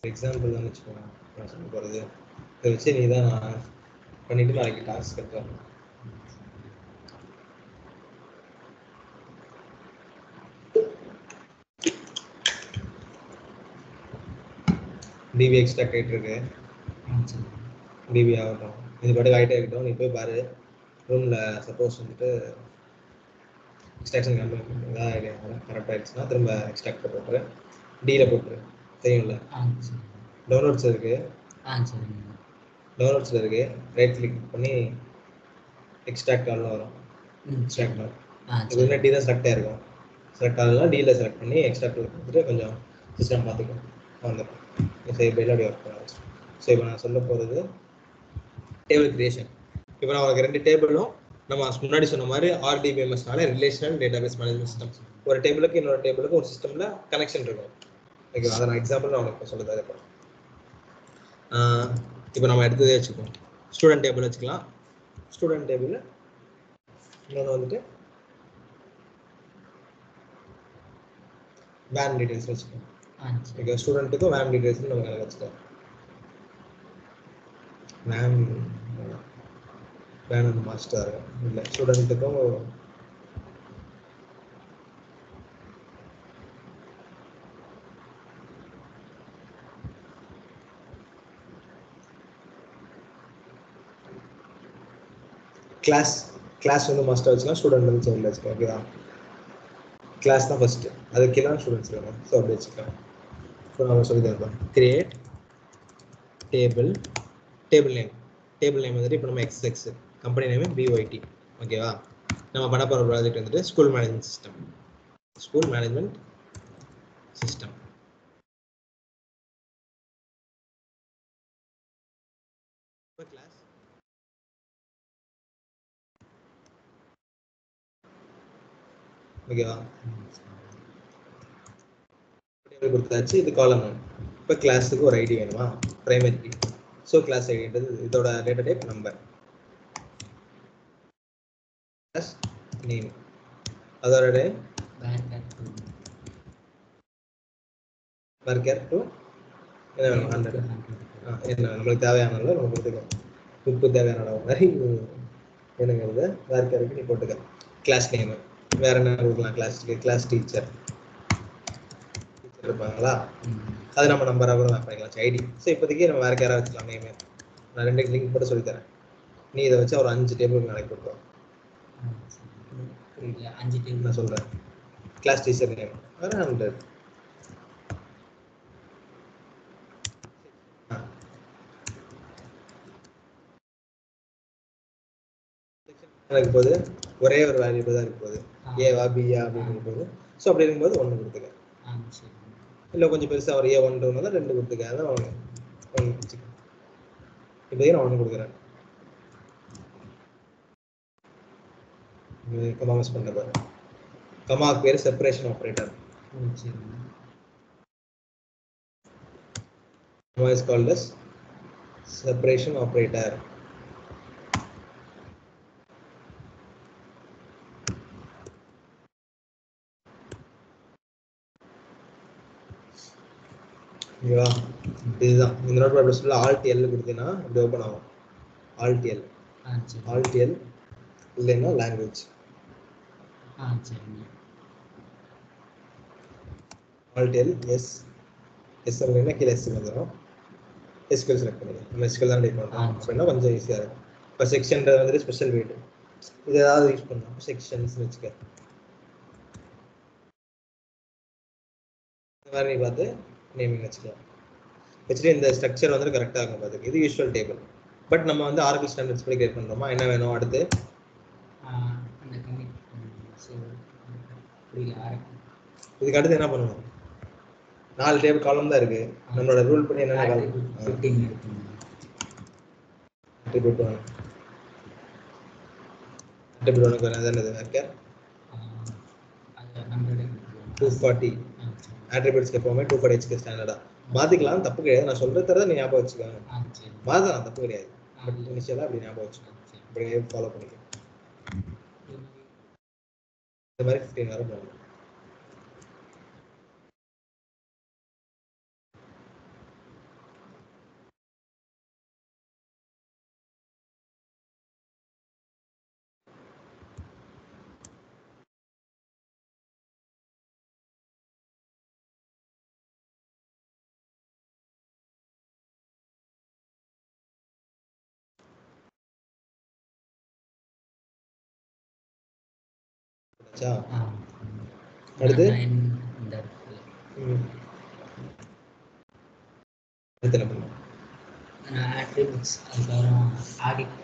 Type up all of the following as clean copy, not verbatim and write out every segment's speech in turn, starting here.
Example தான் வச்சுக்கோங்க நான் சொல்ல போகிறது. இதை வச்சு நீ தான் நான் பண்ணிவிட்டு நாளைக்கு டாஸ்க் கட்டுறேன். டிவி எக்ஸ்ட்ராக்ட் ஆகிட்டு இருக்கு. டிவி ஆகட்டும், இது பாட்டுக்கு ஆகிட்டே இருக்கட்டும். நீ போய் பாரு ரூமில். சப்போஸ் வந்துட்டு எக்ஸ்ட்ராக்ஷன் கரெக்டாக ஆகிடுச்சுன்னா திரும்ப எக்ஸ்ட்ராக்ட் போட்டுரு, டியில் போட்டுரு. தெரியும்ல, டவுன்லோட்ஸ் இருக்குது. டவுன்லோட்ஸில் இருக்குது, ரைட் கிளிக் பண்ணி எக்ஸ்ட்ராக்ட் ஆல்னு வரும். எக்ஸ்ட்ராக்ட் ஆல் இது வந்து டி தான் செலக்ட் ஆகிருக்கும். செலக்ட் ஆகலாம் டியில் செலக்ட் பண்ணி எக்ஸ்ட்ராக்ட் கொடுத்துட்டு கொஞ்சம் சிஸ்டம் பார்த்துக்கும் வந்துடும். சேவ் பையில் அப்படி ஒர்க் பண்ண. ஸோ இப்போ நான் சொல்ல போகிறது டேபிள் கிரியேஷன். இப்போ நான் உங்களுக்கு 2 டேபிளும் நம்ம முன்னாடி சொன்ன மாதிரி RDBMSனால ரிலேஷனல் டேட்டாபேஸ் மேனேஜ்மெண்ட் சிஸ்டம். ஒரு டேபிளுக்கு இன்னொரு டேபிளுக்கு ஒரு சிஸ்டமில் கனெக்ஷன் இருக்கும். ஓகே, அதை நான் எக்ஸாம்பிள் நான் உங்களுக்கு சொல்ல தரேன். இப்போ நம்ம எடுத்ததே வச்சுக்கோம். ஸ்டூடெண்ட் டேபிள் வச்சுக்கலாம். ஸ்டூடெண்ட் டேபிள் இன்னொன்று வந்துட்டு வேன் டீடைல்ஸ் வச்சுக்கோங்க. ஓகே, ஸ்டூடெண்ட்டுக்கும் வேன் டீடைல்ஸ் நம்ம வச்சுக்கலாம். வேன் வந்து மாஸ்டர் இல்லை, ஸ்டூடெண்ட்டுக்கும் கிளாஸ் வந்து மாஸ்டர் வச்சுக்கலாம், ஸ்டூடெண்ட் வந்து சைல்டு வச்சுக்கலாம். ஓகேவா? கிளாஸ் தான் ஃபஸ்ட்டு, அதுக்கெல்லாம் ஸ்டூடெண்ட்ஸ் வேணும். ஸோ அப்படி வச்சுக்கலாம். ஸோ நம்ம சொல்லி தரலாம். கிரியேட் டேபிள் நேம் வந்துட்டு இப்போ நம்ம XX, கம்பெனி நேம் BYT. ஓகேவா? நம்ம பண்ண போகிற ப்ராஜெக்ட் வந்துட்டு ஸ்கூல் மேனேஜ்மெண்ட் சிஸ்டம். கிளாஸ் ஓகேவா? டேபிள் கொடுத்தாச்சு. இது காலம். இப்போ கிளாஸுக்கு ஒரு ஐடி வேணுமா? Primary key. ஸோ கிளாஸ் ஐடின்றது இதோட data type number. Class name அதோட வர்க்கர் டு என்ன வேணும்? 100. என்ன நம்மளுக்கு தேவையானதில் நம்ம கொடுத்துக்கலாம். உப்பு தேவையான அளவு மாதிரி என்னங்கிறது வர்க்கருக்கு நீ போட்டுக்க. கிளாஸ் நேமு வேறு என்ன கொடுக்கலாம்? கிளாஸ் டீச்சர் இருப்பாங்களா, அது நம்ம நம்பராக கூட மேப் பண்ணிக்கலாம். ஐடி. ஸோ இப்போதைக்கு நம்ம வேறு யாராவது வச்சுக்கலாம் நேமு. நான் 2 லிங்க் போட்டு சொல்லித்தரேன். நீ இதை வச்சு ஒரு 5 டேபிள் நாளைக்கு கொடுப்போம். 5 டேபிள் நான் சொல்கிறேன். கிளாஸ் டீச்சர் நேம் வேறு 100. எனக்கு போது ஒரே ஒரு வேல்யூபிள் தான் இருக்க போகுது. ஏவா பியா அப்படின்னு போது. ஸோ அப்படி இருக்கும்போது 1 கொடுத்துக்க. இல்லை கொஞ்சம் பெருசாக ஒரு A1 தான் 2 கொடுத்துக்க. அதான் 1 வச்சுக்க. இப்போதைக்கு நான் 1 கொடுக்குறேன். கமா மிஸ் பண்ண பாரு. கமாவுக்கு பேர் separation operator. Comma is called as separation operator. ஓகேவா? இதுதான் இந்த நோட் அப்படி சொல்ல Alt L கொடுத்தீங்கன்னா இப்படி ஓப்பன் ஆகும். Alt L இல்லைன்னா லாங்குவேஜ். Alt L எஸ் அப்படின்னா கீழே எஸ் வந்துடும். SQL செலக்ட் பண்ணிடுங்க. நம்ம SQL தான் டைப் பண்ணுறோம் அப்படின்னா கொஞ்சம் ஈஸியாக இருக்கும். இப்போ செக்ஷன்றது வந்துட்டு ஸ்பெஷல் வெயிட் இது ஏதாவது யூஸ் பண்ணலாம். செக்ஷன்ஸ் வச்சுக்க. இந்த மாதிரி நீ பார்த்து நேமிங் வச்சுக்கலாம். வச்சுட்டு இந்த ஸ்ட்ரக்சர் வந்துட்டு கரெக்டாக இருக்கும் பார்த்துக்கு. இது யூஸ்வல் டேபிள். பட் நம்ம வந்து Oracle ஸ்டாண்டர்ட்ஸ் படி கிரியேட் பண்ணுறோமா? என்ன வேணும் அடுத்து? இதுக்கு அடுத்து என்ன பண்ணணும்? 4 டேபிள் காலம் தான் இருக்கு. நம்மளோட ரூல் படி என்னென்ன காலம்? அட்ரிபியூட் 1 என்னது? வர்க்கர் 240 அட்ரிபியூட்ஸ்க்கு எப்பவுமே 240 HK ஸ்டாண்டர்டா மாத்திக்கலாம். தப்பு கிடையாது. நான் சொல்றது தரத நீ ஞாபகம் வச்சுக்கோங்க. மாத்தலாம், தப்பு கிடையாது. பட் இனிஷியலா அப்படி ஞாபகம் வச்சுக்கோங்க. அப்படியே ஃபாலோ பண்ணிக்கோ. இந்த மாதிரி 15 வரை போகணும். அடுத்து இந்த அடுத்து என்ன பண்ணுவோம்? ஆட்ரிபியூட்ஸ் அதுக்கப்புறம் ஆடிட்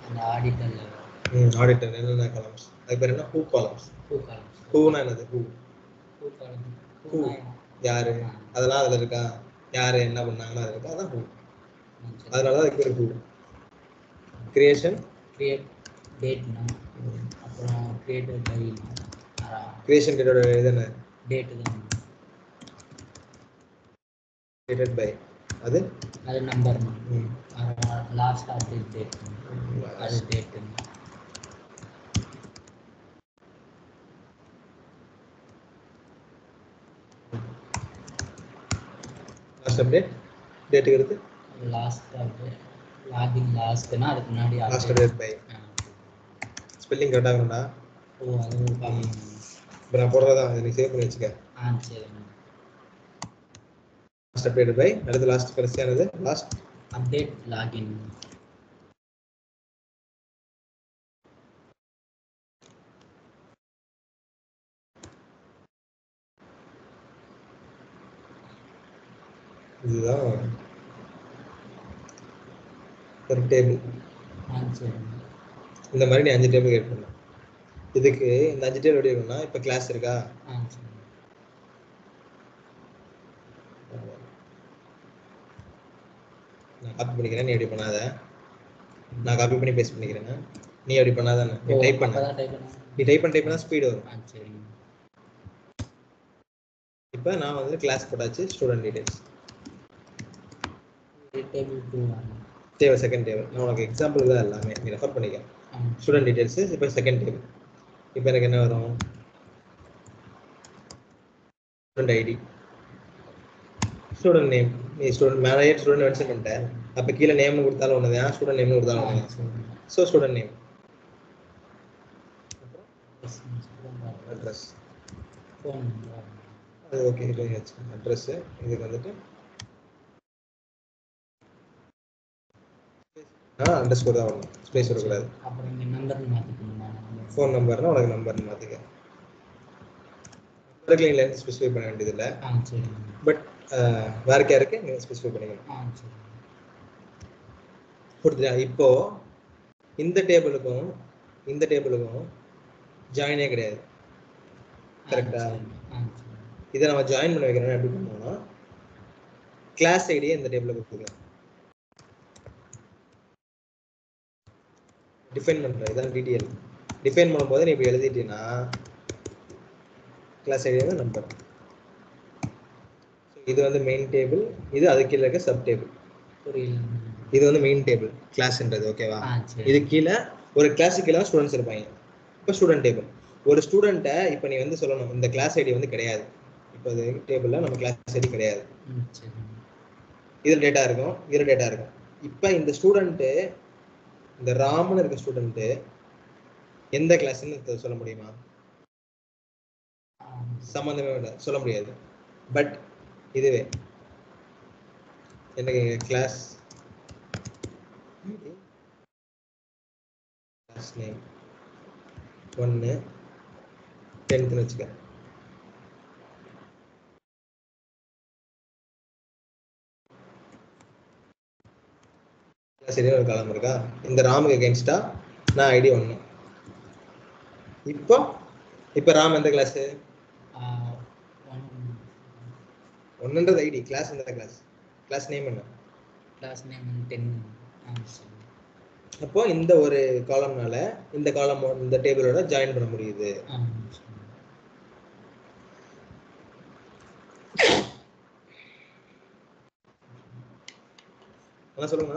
அந்த ஆடிட்டரில் ஆடிட்டர் என்னென்ன காலம்ஸ் அது பேர் என்ன? Who columns. ஹூனா என்னது? ஹூ யாரு அதெல்லாம் அதில் இருக்கா? யார் என்ன பண்ணாங்கன்னா அது இருக்கா? அதான் ஹூ. அதனால தான் அதுக்கு பேர் ஹூ. கிரியேட் டேட்னா அப்புறம் கிரியேட்டட் பை கிரியேஷன் டேட்டோட இது என்ன? டேட்டு தான். கிரியேட்டட் பை அது நம்பர். லாஸ்ட் அப்டேட் டேட் அது டேட்டு. லாஸ்ட் அப்டேட் டேட்டுக்கு எடுத்து லாஸ்ட் அப்டேட் லாகின் லாஸ்ட்னா அதுக்கு முன்னாடி லாஸ்ட் அப்டேட் பை ஸ்பெல்லிங் கரெக்டாக இருக்கும்டா. ஓ அது இப்போ நான் போடுறதா நீ சேவ் பண்ணி வச்சுக்க. சரி. லாஸ்ட் அப்டேட் பை அடுத்து லாஸ்ட் கடைசியானது லாஸ்ட் அப்டேட் லாகின். இதுதான் ஒரு டேபிள். இந்த மாதிரி நீ 5 டேபிள் கிரியேட் பண்ணலாம். இதுக்கு இந்த 5 டேபிள் எப்படி இருக்கும்னா இப்போ கிளாஸ் இருக்கா? நான் காப்பி பண்ணிக்கிறேன், நீ எப்படி பண்ணாத. நான் காப்பி பண்ணி பேஸ்ட் பண்ணிக்கிறேன், நீ எப்படி பண்ணாதானே. நீ டைப் பண்ண நீ டைப் பண்ண ஸ்பீடு வரும். இப்போ நான் வந்து கிளாஸ் போட்டாச்சு. ஸ்டூடெண்ட் டீடைல்ஸ் தேவை செகண்ட் டேபிள். நான் உனக்கு எக்ஸாம்பிள் தான் எல்லாமே நீ ரெஃபர் பண்ணிக்க. ஸ்டூடெண்ட் டீடைல்ஸ் இப்போ செகண்ட் டேபிள். இப்போ எனக்கு என்ன வரும்? Student ID, student name. நீ ஸ்டூடெண்ட் மேலே ஸ்டூடெண்ட் மென்ஷன் பண்ணிட்டேன். அப்போ கீழே நேம் கொடுத்தாலும் ஒன்று தான், ஸ்டூடெண்ட் நேம் கொடுத்தாலும் ஒன்று தான். So student name. அட்ரஸ் அது ஓகே. இது அட்ரஸ்ஸு இதுக்கு வந்துட்டு அண்டர் ஸ்கோர் தான் வரணும், ஸ்பேஸ் வரக்கூடாது. ஃபோன் நம்பர்னா உனக்கு நம்பர்னு மாற்றிக்க. லென்த் ஸ்பெசிஃபை பண்ண வேண்டியதில்லை, பட் வேறு கேருக்கு நீங்கள் ஸ்பெசிஃபை பண்ணிக்கணும். கொடுத்துட்டா. இப்போ இந்த டேபிளுக்கும் இந்த டேபிளுக்கும் ஜாயினே கிடையாது, கரெக்டா? இதை நம்ம ஜாயின் பண்ணி வைக்கிறோம்னா எப்படி பண்ணுவோம்னா கிளாஸ் ஐடியை இந்த டேபிளில் கொடுத்துக்கலாம். டிஃபைன் பண்ணுற இதான் டீட்டெயில். டிஃபைன் பண்ணும்போது நீ இப்போ எழுதிட்டீங்கன்னா கிளாஸ் ஐடி வந்து நம்பர். இது வந்து மெயின் டேபிள், இது அதுக்கு கீழே இருக்க சப் டேபிள். இது வந்து மெயின் டேபிள் கிளாஸ்ன்றது, ஓகேவா? இது கீழே ஒரு கிளாஸுக்கு கீழே ஸ்டூடெண்ட்ஸ் இருப்பாங்க. இப்போ ஸ்டூடெண்ட் டேபிள். ஒரு ஸ்டூடெண்ட்டை இப்போ நீ வந்து சொல்லணும் இந்த கிளாஸ் ஐடி வந்து கிடையாது. இப்போ இது டேபிளில் நம்ம கிளாஸ் ஐடி கிடையாது. இதில் டேட்டா இருக்கும், இதில் டேட்டா இருக்கும். இப்போ இந்த ஸ்டூடெண்ட்டு இந்த ராமன் இருக்க ஸ்டூடெண்ட்டு எந்த கிளாஸ்ன்னு சொல்ல முடியுமா? சம்மந்தமே இல்லை, சொல்ல முடியாது. பட் இதுவே எனக்கு கிளாஸ் நேம் 1 10ன்னு வச்சுக்க. சரியான ஒரு காலம் இருக்கா? இந்த ராமுக்கு அகேன்ஸ்டா நான் ஐடி 1. இப்போ ராம் எந்த கிளாஸ்? 1ன்றது ஐடி. கிளாஸ் எந்த கிளாஸ்? கிளாஸ் நேம் என்ன? Class name 10. அப்போ இந்த ஒரு காலம்னால இந்த காலம் இந்த டேபிளோட ஜாயின் பண்ண முடியுது. என்ன சொல்லுங்க?